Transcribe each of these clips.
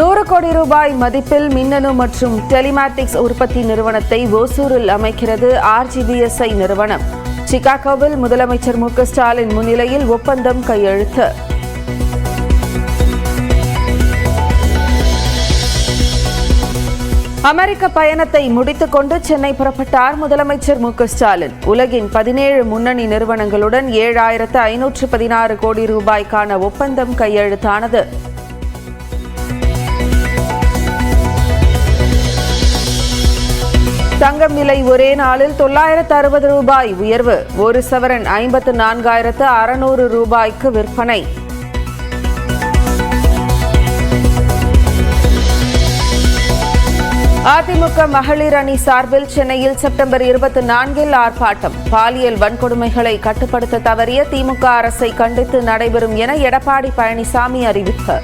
100 கோடி ரூபாய் மதிப்பில் மின்னணு மற்றும் டெலிமேட்டிக்ஸ் உற்பத்தி நிறுவனத்தை ஓசூரில் அமைக்கிறது RGBSI நிறுவனம். சிகாகோவில் முதலமைச்சர் மு.க.ஸ்டாலின் முன்னிலையில் ஒப்பந்தம் கையெழுத்து. அமெரிக்க பயணத்தை முடித்துக் கொண்டு சென்னை புறப்பட்டார் முதலமைச்சர் மு.க.ஸ்டாலின். உலகின் 17 முன்னணி நிறுவனங்களுடன் 7,516 கோடி ரூபாய்க்கான ஒப்பந்தம் கையெழுத்தானது. தங்கம் விலை ஒரே நாளில் 960 ரூபாய் உயர்வு. ஒரு சவரன் 54,600 ரூபாய்க்கு விற்பனை. அதிமுக மகளிர் அணி சார்பில் சென்னையில் செப்டம்பர் 24 ஆர்ப்பாட்டம். பாலியல் வன்கொடுமைகளை கட்டுப்படுத்த தவறிய திமுக அரசை கண்டித்து நடைபெறும் என எடப்பாடி பழனிசாமி அறிவிப்பு.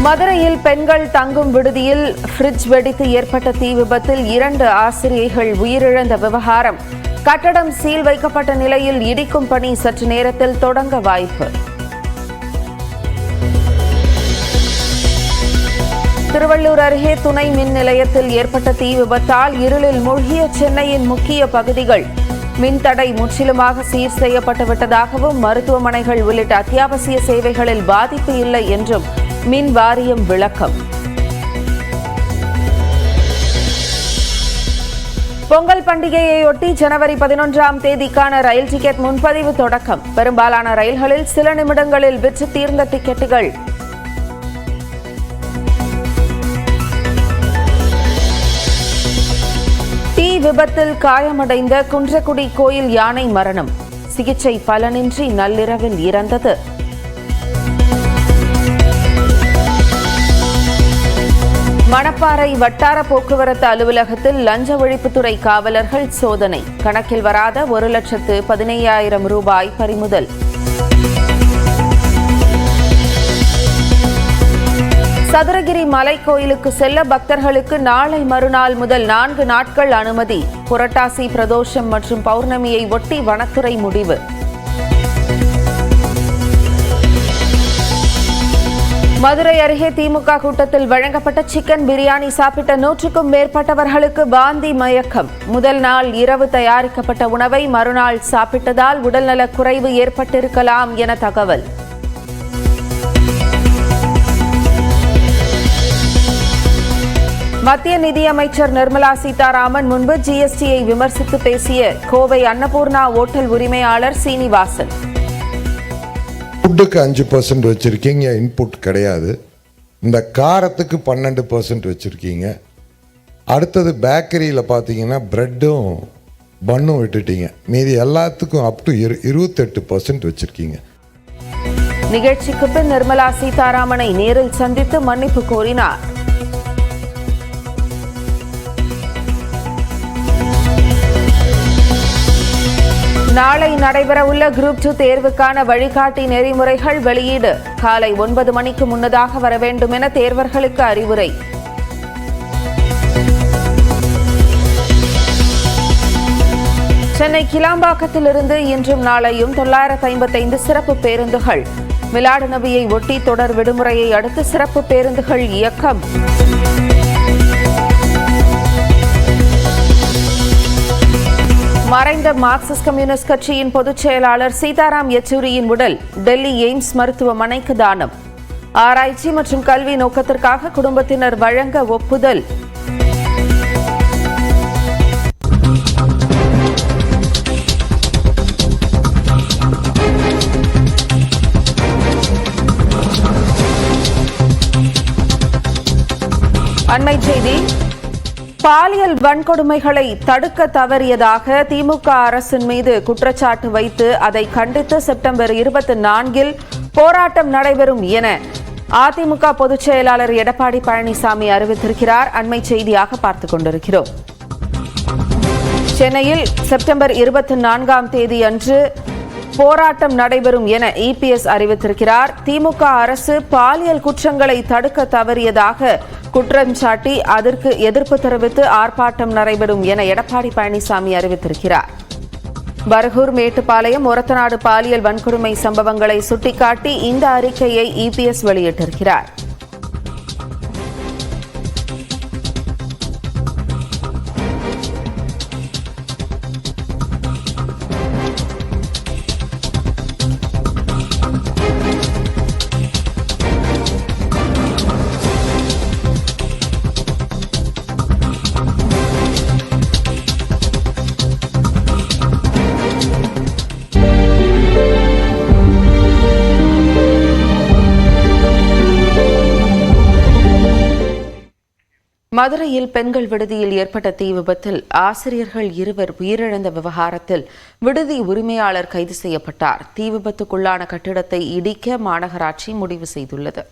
மதுரையில் பெண்கள் தங்கும் விடுதியில் ஃப்ரிட்ஜ் வெடித்து ஏற்பட்ட தீ விபத்தில் 2 ஆசிரியைகள் உயிரிழந்த விவகாரம். கட்டடம் சீல் வைக்கப்பட்ட நிலையில் இடிக்கும் பணி சற்று நேரத்தில் தொடங்க வாய்ப்பு. திருவள்ளூர் அருகே துணை மின் நிலையத்தில் ஏற்பட்ட தீ விபத்தால் இருளில் மூழ்கிய சென்னையின் முக்கிய பகுதிகள். மின்தடை முற்றிலுமாக சீர் செய்யப்பட்டுவிட்டதாகவும் மருத்துவமனைகள் உள்ளிட்ட அத்தியாவசிய சேவைகளில் பாதிப்பு இல்லை என்றும் மின் வாரியம் விளக்கம். பொங்கல் பண்டிகையையொட்டி ஜனவரி 11ஆம் தேதிக்கான ரயில் டிக்கெட் முன்பதிவு தொடக்கம். பெரும்பாலான ரயில்களில் சில நிமிடங்களில் விற்று தீர்ந்த டிக்கெட்டுகள். தீ விபத்தில் காயமடைந்த குன்றக்குடி கோயில் யானை மரணம். சிகிச்சை பலனின்றி நள்ளிரவில் இறந்தது. மணப்பாறை வட்டார போக்குவரத்து அலுவலகத்தில் லஞ்ச ஒழிப்புத்துறை காவலர்கள் சோதனை. கணக்கில் வராத 1,15,000 ரூபாய் பறிமுதல். சதுரகிரி மலைக்கோயிலுக்கு செல்ல பக்தர்களுக்கு நாளை மறுநாள் முதல் 4 நாட்கள் அனுமதி. புரட்டாசி பிரதோஷம் மற்றும் பௌர்ணமியை ஒட்டி வனத்துறை முடிவு. மதுரை அருகே திமுக கூட்டத்தில் வழங்கப்பட்ட சிக்கன் பிரியாணி சாப்பிட்ட 100க்கும் மேற்பட்டவர்களுக்கு வாந்தி மயக்கம். முதல் நாள் இரவு தயாரிக்கப்பட்ட உணவை மறுநாள் சாப்பிட்டதால் உடல்நலக் குறைவு ஏற்பட்டிருக்கலாம் என தகவல். மத்திய நிதியமைச்சர் நிர்மலா சீதாராமன் முன்பு GSTயை விமர்சித்து பேசிய கோவை அன்னபூர்ணா ஓட்டல் உரிமையாளர் சீனிவாசன். ஃபுட்டுக்கு 5% வச்சுருக்கீங்க, இன்புட் கிடையாது. இந்த காரத்துக்கு 12% வச்சுருக்கீங்க. அடுத்தது பேக்கரியில் பார்த்தீங்கன்னா ப்ரெட்டும் பன்னும் விட்டுட்டீங்க. மீதி எல்லாத்துக்கும் அப் டு 28% வச்சுருக்கீங்க. நிகழ்ச்சிக்கு பின் நிர்மலா சீதாராமனை நேரில் சந்தித்து மன்னிப்பு கோரினார். நாளை நடைபெறவுள்ள குரூப் 2 தேர்வுக்கான வழிகாட்டி நெறிமுறைகள் வெளியீடு. காலை 9 மணிக்கு முன்னதாக வர வேண்டும் என தேர்வர்களுக்கு அறிவுரை. சென்னை கிளாம்பாக்கத்திலிருந்து இன்றும் நாளையும் 955 சிறப்பு பேருந்துகள். மிலாடு நபியை ஒட்டி தொடர் விடுமுறையை அடுத்து சிறப்பு பேருந்துகள் இயக்கம். மறைந்த மார்க்சிஸ்ட் கம்யூனிஸ்ட் கட்சியின் பொதுச் செயலாளர் சீதாராம் யெச்சூரியின் உடல் டெல்லி எய்ம்ஸ் மருத்துவமனைக்கு தானம். ஆராய்ச்சி மற்றும் கல்வி நோக்கத்திற்காக குடும்பத்தினர் வழங்க ஒப்புதல். அண்மை செய்தி. பாலியல் வன்கொடுமைகளை தடுக்க தவறியதாக திமுக அரசின் மீது குற்றச்சாட்டு வைத்து அதை கண்டித்து செப்டம்பர் 24 போராட்டம் நடைபெறும் என அதிமுக பொதுச் செயலாளர் எடப்பாடி பழனிசாமி அறிவித்திருக்கிறார். அண்மை செய்தியாக பார்த்துக் கொண்டிருக்கிறோம். சென்னையில் செப்டம்பர் 24ஆம் தேதி அன்று போராட்டம் நடைபெறும் என EPS அறிவித்திருக்கிறார். திமுக அரசு பாலியல் குற்றங்களை தடுக்க தவறியதாக குற்றம் சாட்டி அதற்கு எதிர்ப்பு தெரிவித்து ஆர்ப்பாட்டம் நடைபெறும் என எடப்பாடி பழனிசாமி அறிவித்திருக்கிறார். பர்கூர், மேட்டுப்பாளையம், ஒரத்தநாடு பாலியல் வன்கொடுமை சம்பவங்களை சுட்டிக்காட்டி இந்த அறிக்கையை இபிஎஸ் வெளியிட்டிருக்கிறார். மதுரையில் பெண்கள் விடுதியில் ஏற்பட்ட தீ விபத்தில் ஆசிரியர்கள் 2 உயிரிழந்த விவகாரத்தில் விடுதி உரிமையாளர் கைது செய்யப்பட்டார். தீ விபத்துக்குள்ளான கட்டிடத்தை இடிக்க மாநகராட்சி முடிவு செய்துள்ளது.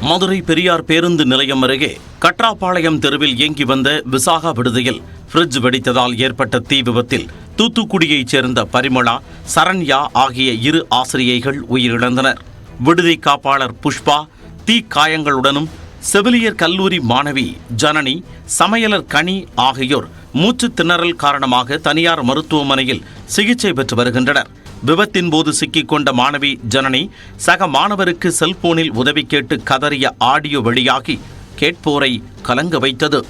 மதுரை பெரியார் பேருந்து நிலையம் அருகே கட்ராபாளையம் தெருவில் இயங்கி வந்த விசாகா விடுதியில் ஃப்ரிட்ஜ் வெடித்ததால் ஏற்பட்ட தீ விபத்தில் தூத்துக்குடியைச் சேர்ந்த பரிமளா, சரண்யா ஆகிய 2 ஆசிரியைகள் உயிரிழந்தனர். விடுதி காப்பாளர் புஷ்பா தீ காயங்களுடனும், செவிலியர் கல்லூரி மாணவி ஜனனி, சமையலர் கனி ஆகியோர் மூச்சு திணறல் காரணமாக தனியார் மருத்துவமனையில் சிகிச்சை பெற்று வருகின்றனர். விபத்தின் போது சிக்கிக் கொண்ட மாணவி ஜனனி சக மாணவருக்கு செல்போனில் உதவி கேட்டு கதறிய ஆடியோ வெளியாகி கேட்போரை கலங்க வைத்தது.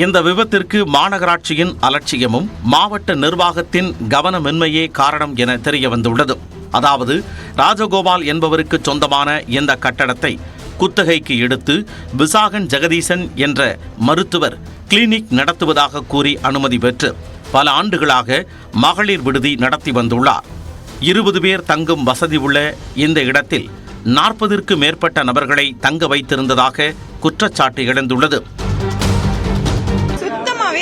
இந்த விபத்திற்கு மாநகராட்சியின் அலட்சியமும் மாவட்ட நிர்வாகத்தின் கவனமின்மையே காரணம் என தெரிய வந்துள்ளது. அதாவது ராஜகோபால் என்பவருக்கு சொந்தமான இந்த கட்டடத்தை குத்தகைக்கு எடுத்து விசாகன் ஜெகதீசன் என்ற மருத்துவர் கிளினிக் நடத்துவதாக கூறி அனுமதி பெற்று பல ஆண்டுகளாக மகளிர் விடுதி நடத்தி வந்துள்ளார். 20 பேர் தங்கும் வசதி உள்ள இந்த இடத்தில் 40ற்கும் மேற்பட்ட நபர்களை தங்க வைத்திருந்ததாக குற்றச்சாட்டு எழுந்துள்ளது.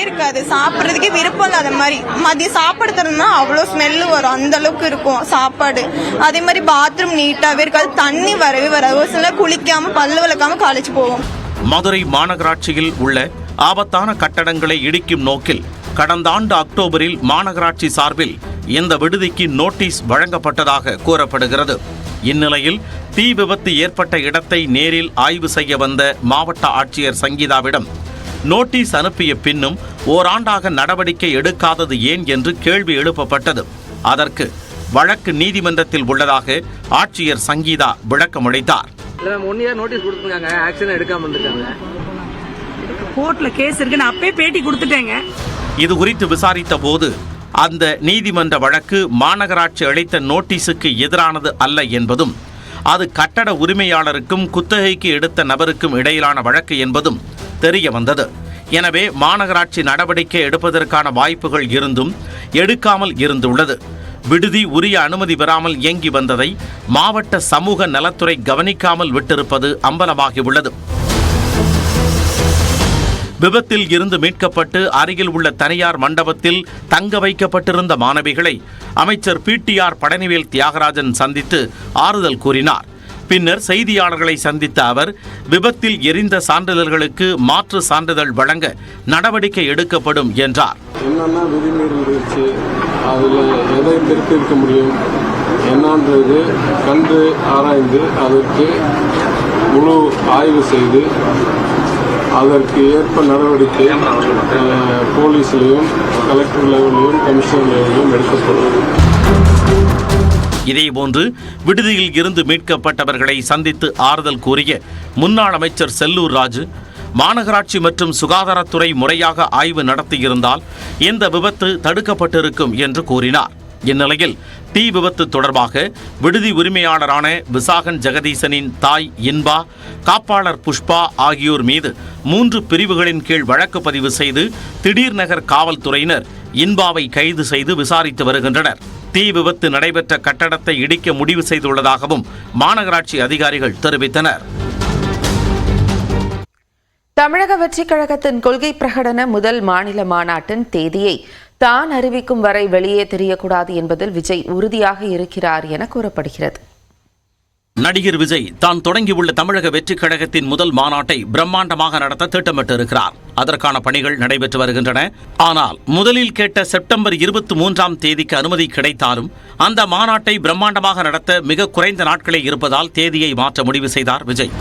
இருக்காது, சாப்பிட்றதுக்கே விருப்பம் இல்லாத மாதிரி. மதியம் சாப்பாடு தரணும்னா அவ்வளோ ஸ்மெல்லு வரும், அந்த அளவுக்கு இருக்கும் சாப்பாடு. அதே மாதிரி பாத்ரூம் நீட்டாவே இருக்காது, தண்ணி வரவே வராது. ஒரு சில குளிக்காம பல்லு விளக்காம காலேஜ் போவோம். மதுரை மாநகராட்சியில் உள்ள ஆபத்தான கட்டடங்களை இடிக்கும் நோக்கில் கடந்த ஆண்டு அக்டோபரில் மாநகராட்சி சார்பில் இந்த விடுதிக்கு நோட்டீஸ் வழங்கப்பட்டதாக கூறப்படுகிறது. இந்நிலையில் தீ விபத்து ஏற்பட்ட இடத்தை நேரில் ஆய்வு செய்ய வந்த மாவட்ட ஆட்சியர் சங்கீதாவிடம் நோட்டீஸ் அனுப்பிய பின்னும் ஓராண்டாக நடவடிக்கை எடுக்காதது ஏன் என்று கேள்வி எழுப்பப்பட்டது. அதற்கு வழக்கு நீதிமன்றத்தில் உள்ளதாக ஆட்சியர் சங்கீதா விளக்கமளித்தார். இது குறித்து விசாரித்த போது அந்த நீதிமன்ற வழக்கு மாநகராட்சி அளித்த நோட்டீஸுக்கு எதிரானது அல்ல என்பதும், அது கட்டட உரிமையாளருக்கும் குத்தகைக்கு எடுத்த நபருக்கும் இடையிலான வழக்கு என்பதும் தெரிய வந்தது. எனவே மாநகராட்சி நடவடிக்கை எடுப்பதற்கான வாய்ப்புகள் இருந்தும் எடுக்காமல் இருந்துள்ளது. விடுதி உரிய அனுமதி பெறாமல் இயங்கி வந்ததை மாவட்ட சமூக நலத்துறை கவனிக்காமல் விட்டிருப்பது அம்பலமாகியுள்ளது. விபத்தில் இருந்து மீட்கப்பட்டு அருகில் உள்ள தனியார் மண்டபத்தில் தங்க வைக்கப்பட்டிருந்த மாணவிகளை அமைச்சர் பிடிஆர் பழனிவேல் தியாகராஜன் சந்தித்து ஆறுதல் கூறினார். பின்னர் செய்தியாளர்களை சந்தித்த அவர் விபத்தில் எரிந்த சான்றிதழ்களுக்கு மாற்று சான்றிதழ் வழங்க நடவடிக்கை எடுக்கப்படும் என்றார். என்னன்னா விதிமீறல் இருந்துச்சு, அதில் எதை திருப்பியிருக்க முடியும் என்னன்றது கண்டு ஆராய்ந்து அதற்கு முழு ஆய்வு செய்து அதற்கு ஏற்ப நடவடிக்கை போலீஸ்லையும் கலெக்டர் லெவலிலும் கமிஷனர் லெவலிலும் எடுக்கப்படும். இதேபோன்று விடுதியில் இருந்து மீட்கப்பட்டவர்களை சந்தித்து ஆறுதல் கூறிய முன்னாள் அமைச்சர் செல்லூர் ராஜு, மாநகராட்சி மற்றும் சுகாதாரத்துறை முறையாக ஆய்வு நடத்தியிருந்தால் இந்த விபத்து தடுக்கப்பட்டிருக்கும் என்று கூறினார். இந்நிலையில் தீ விபத்து தொடர்பாக விடுதி உரிமையாளரான விசாகன் ஜெகதீசனின் தாய் இன்பா, காப்பாளர் புஷ்பா ஆகியோர் மீது 3 பிரிவுகளின் கீழ் வழக்கு பதிவு செய்து திடீர் நகர் காவல்துறையினர் இன்பாவை கைது செய்து விசாரித்து வருகின்றனர். தீ விபத்து நடைபெற்ற கட்டடத்தை இடிக்க முடிவு செய்துள்ளதாகவும் மாநகராட்சி அதிகாரிகள் தெரிவித்தனர். தமிழக வெற்றிக் கழகத்தின் கொள்கை பிரகடன முதல் மாநில மாநாட்டின் தேதியை தான் அறிவிக்கும் வரை வெளியே தெரியக்கூடாது என்பதில் விஜய் உறுதியாக இருக்கிறார் என கூறப்படுகிறது. நடிகர் விஜய் தான் தொடங்கியுள்ள தமிழக வெற்றிக் கழகத்தின் முதல் மாநாட்டை பிரம்மாண்டமாக நடத்த திட்டமிட்டிருக்கிறார். அதற்கான பணிகள் நடைபெற்று வருகின்றன. ஆனால் முதலில் கேட்ட செப்டம்பர் 23ஆம் தேதிக்கு அனுமதி கிடைத்தாலும் அந்த மாநாட்டை பிரம்மாண்டமாக நடத்த மிக குறைந்த நாட்களே இருப்பதால் தேதியை மாற்ற முடிவு செய்தார் விஜய்.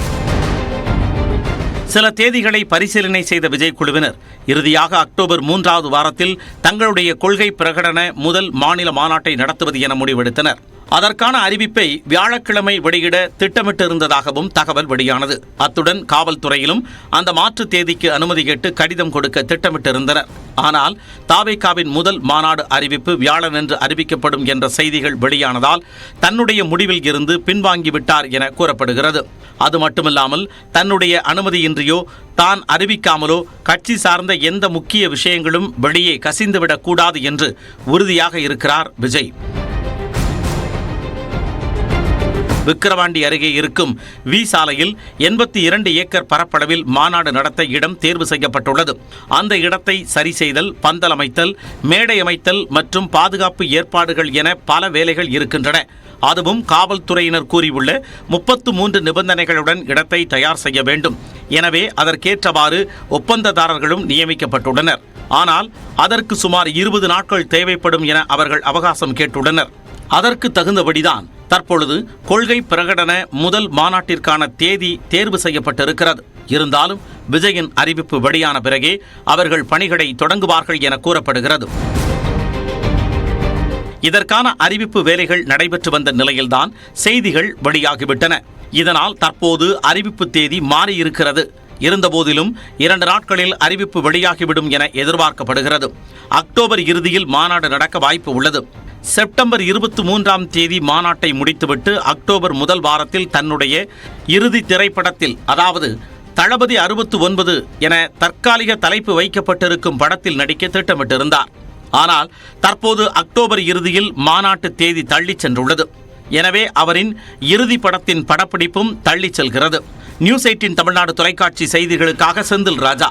சில தேதிகளை பரிசீலனை செய்த விஜய் குழுவினர் இறுதியாக அக்டோபர் 3வது வாரத்தில் தங்களுடைய கொள்கை பிரகடன முதல் மாநில மாநாட்டை நடத்துவது என முடிவெடுத்தனர். அதற்கான அறிவிப்பை வியாழக்கிழமை வெளியிட திட்டமிட்டிருந்ததாகவும் தகவல் வெளியானது. அத்துடன் காவல்துறையிலும் அந்த மாற்று தேதிக்கு அனுமதி கேட்டு கடிதம் கொடுக்க திட்டமிட்டிருந்தனர். ஆனால் தாவேகாவின் முதல் மாநாடு அறிவிப்பு வியாழனன்று அறிவிக்கப்படும் என்ற செய்திகள் வெளியானதால் தன்னுடைய முடிவில் இருந்து பின்வாங்கிவிட்டார் என கூறப்படுகிறது. அது மட்டுமில்லாமல் தன்னுடைய அனுமதியின்றியோ தான் அறிவிக்காமலோ கட்சி சார்ந்த எந்த முக்கிய விஷயங்களும் வெளியே கசிந்துவிடக் கூடாது என்று உறுதியாக இருக்கிறார் விஜய். விக்கிரவாண்டி அருகே இருக்கும் வி சாலையில் 82 ஏக்கர் பரப்பளவில் மாநாடு நடத்த இடம் தேர்வு செய்யப்பட்டுள்ளது. அந்த இடத்தை சரி செய்தல், பந்தல் அமைத்தல், மேடை அமைத்தல் மற்றும் பாதுகாப்பு ஏற்பாடுகள் என பல வேலைகள் இருக்கின்றன. அதுவும் காவல்துறையினர் கூறியுள்ள 33 நிபந்தனைகளுடன் இடத்தை தயார் செய்ய வேண்டும். எனவே அதற்கேற்றவாறு ஒப்பந்ததாரர்களும் நியமிக்கப்பட்டுள்ளனர். ஆனால் அதற்கு சுமார் 20 நாட்கள் தேவைப்படும் என அவர்கள் அவகாசம் கேட்டுள்ளனர். அதற்கு தகுந்தபடிதான் தற்பொழுது கொள்கை பிரகடன முதல் மாநாட்டிற்கான தேதி தேர்வு செய்யப்பட்டிருக்கிறது. இருந்தாலும் விஜயின் அறிவிப்பு வெளியான பிறகே அவர்கள் பணிகளை தொடங்குவார்கள் என கூறப்படுகிறது. இதற்கான அறிவிப்பு வேலைகள் நடைபெற்று வந்த நிலையில்தான் செய்திகள் வெளியாகிவிட்டன. இதனால் தற்போது அறிவிப்பு தேதி மாறியிருக்கிறது. இருந்தபோதிலும் 2 நாட்களில் அறிவிப்பு வெளியாகிவிடும் என எதிர்பார்க்கப்படுகிறது. அக்டோபர் இறுதியில் மாநாடு நடக்க வாய்ப்பு உள்ளது. செப்டம்பர் 23ஆம் தேதி மாநாட்டை முடித்துவிட்டு அக்டோபர் முதல் வாரத்தில் தன்னுடைய இறுதி திரைப்படத்தில், அதாவது தளபதி 69 என தற்காலிக தலைப்பு வைக்கப்பட்டிருக்கும் படத்தில் நடிக்க திட்டமிட்டிருந்தார். ஆனால் தற்போது அக்டோபர் இறுதியில் மாநாட்டு தேதி தள்ளிச் சென்றுள்ளது. எனவே அவரின் இறுதி படத்தின் படப்பிடிப்பும் தள்ளிச் செல்கிறது. நியூஸ் 18 தமிழ்நாடு தொலைக்காட்சி செய்திகளுக்காக செந்தில் ராஜா.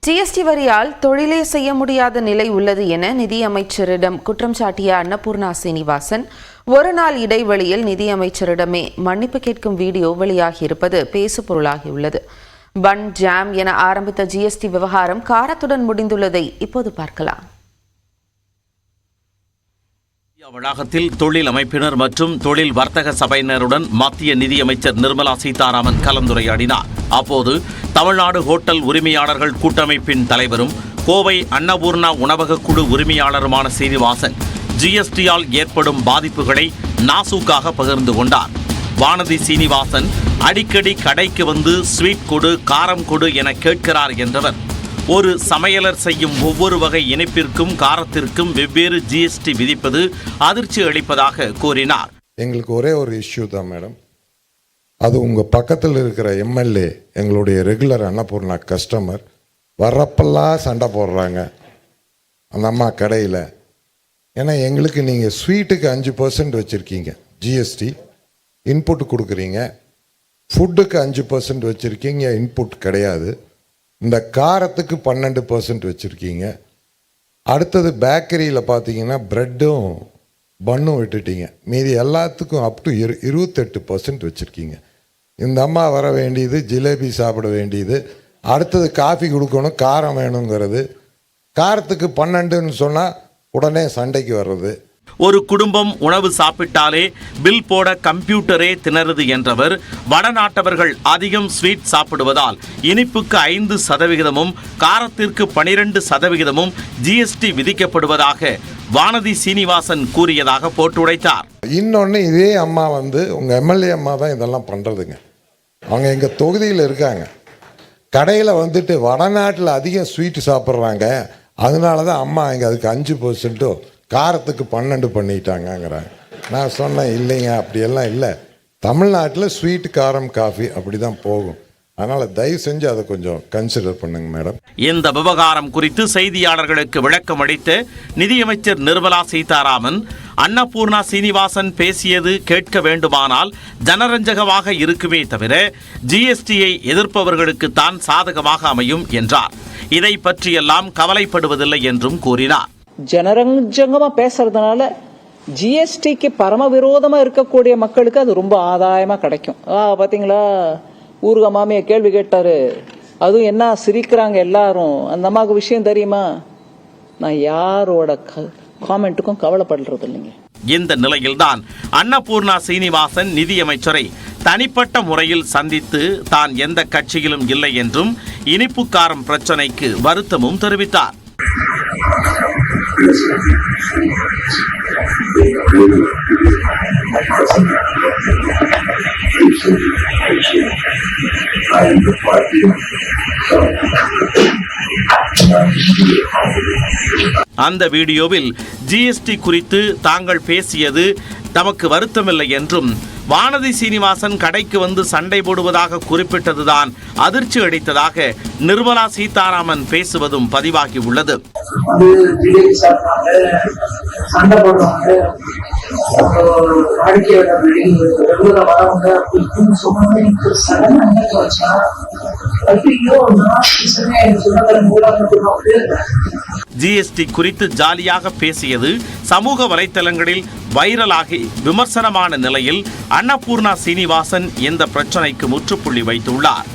ஜிஎஸ்டி வரியால் தொழிலே செய்ய முடியாத நிலை உள்ளது என நிதியமைச்சரிடம் குற்றம் சாட்டிய அன்னபூர்ணா சீனிவாசன் ஒரு நாள் இடைவெளியில் நிதியமைச்சரிடமே மன்னிப்பு கேட்கும் வீடியோ வெளியாகியிருப்பது பேசுபொருளாகியுள்ளது. பன் ஜாம் என ஆரம்பித்த ஜிஎஸ்டி விவகாரம் காரத்துடன் முடிந்துள்ளதை இப்போது பார்க்கலாம். வளாகத்தில் தொழில் அமைப்பினர் மற்றும் தொழில் வர்த்தக சபையினருடன் மத்திய நிதியமைச்சர் நிர்மலா சீதாராமன் கலந்துரையாடினார். அப்போது தமிழ்நாடு ஹோட்டல் உரிமையாளர்கள் கூட்டமைப்பின் தலைவரும் கோவை அன்னபூர்ணா உணவக குழு உரிமையாளருமான சீனிவாசன் ஜிஎஸ்டியால் ஏற்படும் பாதிப்புகளை நாசூக்காக பகிர்ந்து கொண்டார். வானதி சீனிவாசன் அடிக்கடி கடைக்கு வந்து ஸ்வீட் கொடு, காரம் கொடு என கேட்கிறார் என்றவர், ஒரு சமையலர் செய்யும் ஒவ்வொரு வகை இனிப்பிற்கும் காரத்திற்கும் வெவ்வேறு ஜிஎஸ்டி விதிப்பது அதிர்ச்சி அளிப்பதாக கூறினார். எங்களுக்கு ஒரே ஒரு இஷ்யூ தான் மேடம். அது உங்கள் பக்கத்தில் இருக்கிற எம்எல்ஏ, எங்களுடைய ரெகுலர் அன்னபூர்ணா கஸ்டமர், வர்றப்பெல்லாம் சண்டை போடுறாங்க அந்த அம்மா கடையில். ஏன்னா எங்களுக்கு நீங்கள் ஸ்வீட்டுக்கு 5% வச்சுருக்கீங்க ஜிஎஸ்டி, இன்புட் கொடுக்குறீங்க. ஃபுட்டுக்கு 5% வச்சுருக்கீங்க, இன்புட் கிடையாது. இந்த காரத்துக்கு 12% வச்சுருக்கீங்க. அடுத்தது பேக்கரியில் பார்த்தீங்கன்னா ப்ரெட்டும் பன்னும் விட்டுட்டீங்க. மீதி எல்லாத்துக்கும் அப் டு 28% வச்சுருக்கீங்க. இந்த அம்மா வர வேண்டியது ஜிலேபி சாப்பிட வேண்டியது, அடுத்தது காஃபி கொடுக்கணும், காரம் வேணுங்கிறது. காரத்துக்கு 12ன்னு சொன்னால் உடனே சண்டைக்கு வர்றது. ஒரு குடும்பம் உணவு சாப்பிட்டாலே பில் போட கம்ப்யூட்டரே திணறுது என்றவர், வடநாட்டவர்கள் அதிகம் ஸ்வீட் சாப்பிடுவதால் இனிப்புக்கு 5%, காரத்திற்கு 12% ஜிஎஸ்டி விதிக்கப்படுவதாக வானதி சீனிவாசன் கூறியதாக போட்டுடைத்தார். இன்னொன்று, இதே அம்மா உங்கள் எம்எல்ஏ அம்மா தான் இதெல்லாம் பண்ணுறதுங்க. அவங்க எங்கள் தொகுதியில் இருக்காங்க. கடையில் வடநாட்டில் அதிகம் ஸ்வீட்டு சாப்பிட்றாங்க, அதனால தான் அம்மா இங்கே அதுக்கு 5%, காரத்துக்கு 12 பண்ணிட்டாங்கங்கிறாங்க. நான் சொன்னேன், இல்லைங்க அப்படியெல்லாம் இல்லை, தமிழ்நாட்டில் ஸ்வீட், காரம், காஃபி அப்படி தான் போகும். அதனால் தயவு செஞ்சு அதை கொஞ்சம் கன்சிடர் பண்ணுங்க மேடம். இந்த விவகாரம் குறித்து செய்தியாளர்களுக்கு விளக்கம் அளித்த நிதியமைச்சர் நிர்மலா சீதாராமன், அன்னபூர்ணா சீனிவாசன் பேசியது கேட்க வேண்டுமானால் ஜனரஞ்சகமாக இருக்குமே தவிர ஜிஎஸ்டியை எதிர்ப்பவர்களுக்கு தான் சாதகமாக அமையும் என்றார். இதை பற்றியெல்லாம் கவலைப்படுவதில்லை என்றும் கூறினார். ஜனரஞ்சகமா பேசுறதுனால ஜிஎஸ்டிக்கு பரம விரோதமா இருக்கக்கூடிய மக்களுக்கு அது ரொம்ப ஆதாயமா கிடைக்கும். பாத்தீங்களா, ஊருக மாமிய கேள்வி கேட்டாரு, அதுவும் என்ன சிரிக்கிறாங்க எல்லாரும், அந்த அம்மாவுக்கு விஷயம் தெரியுமா? நான் யாரோட காமெண்ட்டுக்கும் கவலைப்படுறது இல்லைங்க. இந்த நிலையில்தான் அன்னபூர்ணா சீனிவாசன் நிதியமைச்சரை தனிப்பட்ட முறையில் சந்தித்து தான் எந்த கட்சியிலும் இல்லை என்றும் இனிப்பு காரம் பிரச்சனைக்கு வருத்தமும் தெரிவித்தார். அந்த வீடியோவில் ஜிஎஸ்டி குறித்து தாங்கள் பேசியது தமக்கு வருத்தமில்லை என்றும் வானதி சீனிவாசன் கடைக்கு வந்து சண்டை போடுவதாக குறிப்பிட்டதுதான் அதிர்ச்சி அளித்ததாக நிர்மலா சீதாராமன் பேசுவதும் பதிவாகி உள்ளது. ஜிஎஸ்டி குறித்து ஜாலியாக பேசியது சமூக வலைத்தளங்களில் வைரலாகி விமர்சனமான நிலையில் அன்னபூர்ணா சீனிவாசன் இந்த பிரச்சனைக்கு முற்றுப்புள்ளி வைத்துள்ளார்.